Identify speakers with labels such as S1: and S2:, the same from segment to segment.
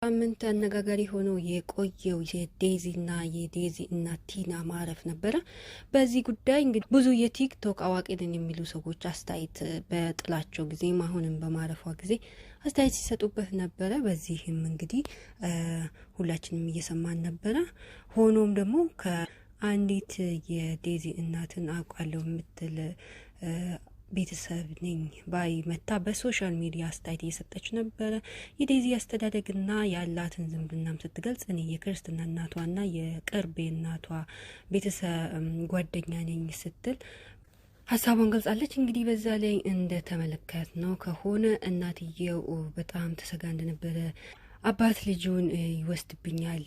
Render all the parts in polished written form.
S1: ሳምንት አነጋጋሪ ሆኖ የቆየው የዴዚና የዴዚ እናት ቲና ማረፍ ነበረ። በዚህ ጉዳይ እንግዲህ ብዙ የቲክቶክ አዋቂ ነን የሚሉ ሰዎች አስተያየት በጥላቸው ጊዜም አሁንም በማረፏ ጊዜ አስተያየት ሲሰጡበት ነበረ። በዚህም እንግዲህ ሁላችንም እየሰማን ነበረ። ሆኖም ደግሞ ከአንዲት የዴዚ እናትን አውቃለሁ የምትል ቤተሰብ ነኝ ባይ መታ በሶሻል ሚዲያ አስተያየት እየሰጠች ነበረ። የዴዚ አስተዳደግና ያላትን ዝምድናም ስትገልጽ እኔ የክርስትና እናቷና የቅርቤ እናቷ ቤተሰብ ጓደኛ ነኝ ስትል ሀሳቧን ገልጻለች። እንግዲህ በዛ ላይ እንደተመለከት ነው ከሆነ እናትየው በጣም ተሰጋ እንደነበረ አባት ልጁን ይወስድብኛል፣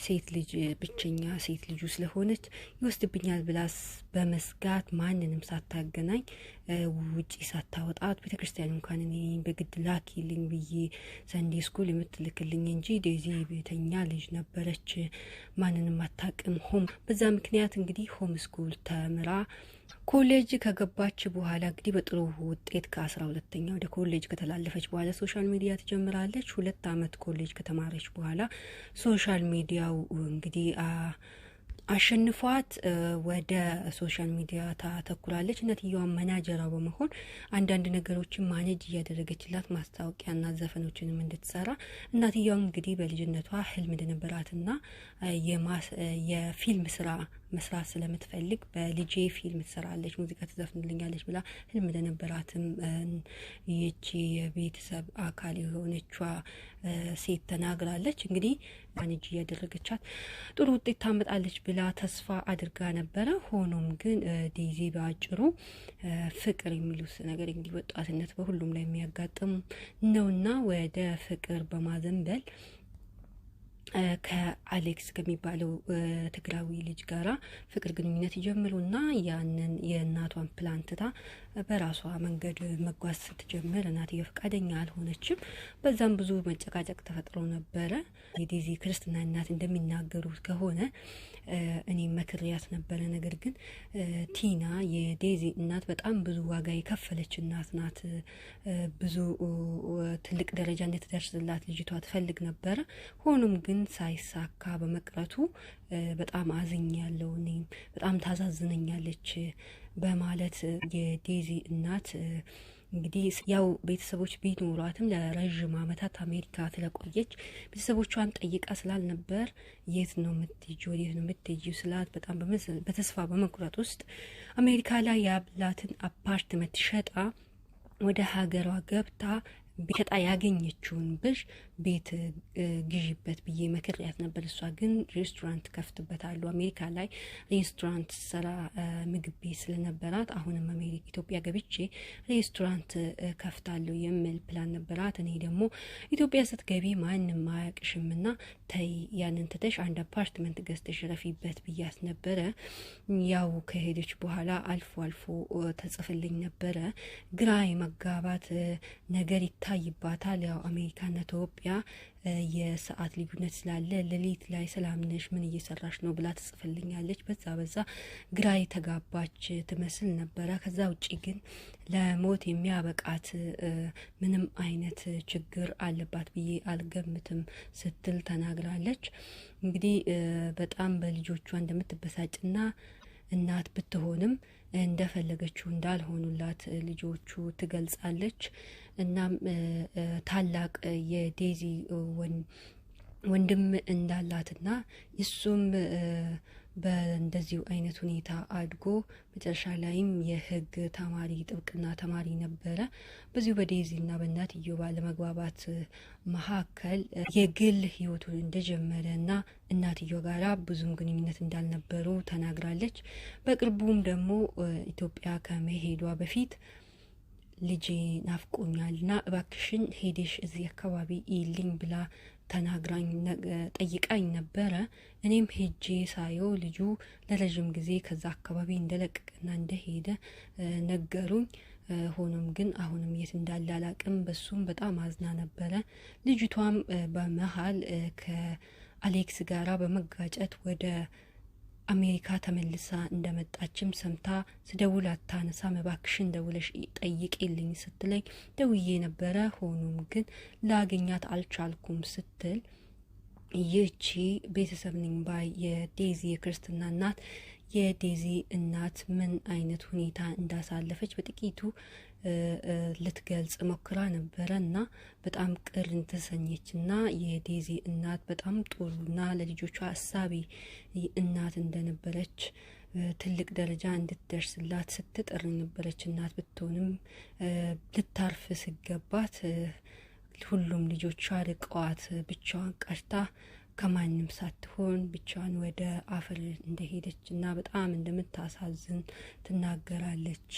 S1: ሴት ልጅ ብቸኛ ሴት ልጁ ስለሆነች ይወስድብኛል ብላስ በመስጋት ማንንም ሳታገናኝ ውጪ ሳታወጣት ቤተክርስቲያን እንኳን እኔ በግድ ላኪልኝ ብዬ ሰንዴ ስኩል የምትልክልኝ እንጂ ዴዚ ቤተኛ ልጅ ነበረች፣ ማንንም አታቅም። በዛ ምክንያት እንግዲህ ሆም ስኩል ተምራ ኮሌጅ ከገባች በኋላ እንግዲህ በጥሩ ውጤት ከ12ኛ ወደ ኮሌጅ ከተላለፈች በኋላ ሶሻል ሚዲያ ትጀምራለች። 2 አመት ኮሌጅ ከተማረች በኋላ ሶሻል ሚዲያው እንግዲህ አሸንፏት ወደ ሶሻል ሚዲያ ታተኩራለች። እናትየዋ መናጀሯ በመሆን አንዳንድ ነገሮችን ማኔጅ እያደረገችላት ማስታወቂያና ዘፈኖችንም እንድትሰራ እናትየዋ እንግዲህ በልጅነቷ ህልም እንደነበራትና የፊልም ስራ መስራት ስለምትፈልግ በልጄ ፊልም ትሰራለች፣ ሙዚቃ ትዘፍንልኛለች ብላ ህልም እንደነበራትም ይቺ የቤተሰብ አካል የሆነችዋ ሴት ተናግራለች። እንግዲህ ማኔጅ እያደረገቻት ጥሩ ውጤት ታመጣለች ብላ ተስፋ አድርጋ ነበረ። ሆኖም ግን ዴዚ በአጭሩ ፍቅር የሚሉት ነገር እንግዲህ ወጣትነት በሁሉም ላይ የሚያጋጥም ነውና ወደ ፍቅር በማዘንበል ከአሌክስ ከሚባለው ትግራዊ ልጅ ጋራ ፍቅር ግንኙነት ይጀምሩና ያንን የእናቷን ፕላንትታ በራሷ መንገድ መጓዝ ስትጀምር እናትየው ፈቃደኛ አልሆነችም። በዛም ብዙ መጨቃጨቅ ተፈጥሮ ነበረ። የዴዚ ክርስትና እናት እንደሚናገሩት ከሆነ እኔ መክሪያት ነበረ። ነገር ግን ቲና የዴዚ እናት በጣም ብዙ ዋጋ የከፈለች እናት ናት። ብዙ ትልቅ ደረጃ እንድትደርስላት ልጅቷ ትፈልግ ነበረ። ሆኖም ግን ሳይሳካ በመቅረቱ በጣም አዝኛለሁ፣ እኔም በጣም ታዛዝነኛለች በማለት የዴዚ እናት እንግዲህ ያው ቤተሰቦች ቢኖሯትም ለረጅም አመታት አሜሪካ ስለቆየች ቤተሰቦቿን ጠይቃ ስላልነበር የት ነው የምትሄጂው ወዴት ነው የምትሄጂው ስላት በጣም በተስፋ በመቁረጥ ውስጥ አሜሪካ ላይ ያላትን አፓርትመንት ሸጣ ወደ ሀገሯ ገብታ ሸጣ ያገኘችውን ብር ቤት ግዢበት ብዬ መክሪያት ነበር። እሷ ግን ሬስቶራንት ከፍትበታለሁ አሜሪካ ላይ ሬስቶራንት ሰራ ምግብ ቤት ስለነበራት አሁንም አሜሪካ ኢትዮጵያ ገብቼ ሬስቶራንት ከፍታለሁ የሚል ፕላን ነበራት። እኔ ደግሞ ኢትዮጵያ ስትገቢ ማንንም አያውቅሽምና ተይ ያንን ትተሽ አንድ አፓርትመንት ገዝተሽ ረፊበት ብያት ነበረ። ያው ከሄደች በኋላ አልፎ አልፎ ተጽፍልኝ ነበረ። ግራ የመጋባት ነገር ይታይባታል። ያው አሜሪካና ኢትዮጵያ የሰዓት ልዩነት ስላለ ሌሊት ላይ ሰላም ነሽ ምን እየሰራሽ ነው ብላ ትጽፍልኛለች። በዛ ግራ የተጋባች ትመስል ነበረ። ከዛ ውጪ ግን ለሞት የሚያበቃት ምንም አይነት ችግር አለባት ብዬ አልገምትም ስትል ተናግራለች። እንግዲህ በጣም በልጆቿ እንደምትበሳጭና እናት ብትሆንም እንደፈለገችው እንዳልሆኑላት ልጆቹ ትገልጻለች። እናም ታላቅ የዴዚ ወንድም እንዳላትና እሱም በእንደዚሁ አይነት ሁኔታ አድጎ መጨረሻ ላይም የህግ ተማሪ ጥብቅና ተማሪ ነበረ። በዚሁ በዴዚና በእናትየው ባለመግባባት መካከል የግል ህይወቱን እንደጀመረና እናትየው ጋራ ብዙም ግንኙነት እንዳልነበሩ ተናግራለች። በቅርቡም ደግሞ ኢትዮጵያ ከመሄዷ በፊት ልጄ ናፍቆኛልና እባክሽን ሄደሽ እዚህ አካባቢ ይልኝ ብላ ተናግራኝ ጠይቃኝ ነበረ። እኔም ሄጄ ሳየው ልጁ ለረጅም ጊዜ ከዛ አካባቢ እንደለቀቀና እንደሄደ ነገሩኝ። ሆኖም ግን አሁንም የት እንዳለ አላቅም። በሱም በጣም አዝና ነበረ። ልጅቷም በመሃል ከአሌክስ ጋራ በመጋጨት ወደ አሜሪካ ተመልሳ እንደመጣችም ሰምታ ስደውል አታነሳም። እባክሽን ደውለሽ ጠይቂልኝ ስትለኝ ደውዬ ነበረ። ሆኖም ግን ላገኛት አልቻልኩም ስትል ይህቺ ቤተሰብ ነኝ ባይ የዴዚ የክርስትና እናት የዴዚ እናት ምን አይነት ሁኔታ እንዳሳለፈች በጥቂቱ ልትገልጽ ሞክራ ነበረና በጣም ቅር ተሰኘችና የዴዚ እናት በጣም ጥሩና ለልጆቿ አሳቢ እናት እንደነበረች ትልቅ ደረጃ እንድትደርስላት ስትጥር ነበረች እናት ብትሆንም ልታርፍ ሲገባት ሁሉም ልጆቿ ርቀዋት ብቻዋን ቀርታ ከማንም ሳትሆን ብቻዋን ወደ አፈር እንደሄደችና በጣም እንደምታሳዝን ትናገራለች።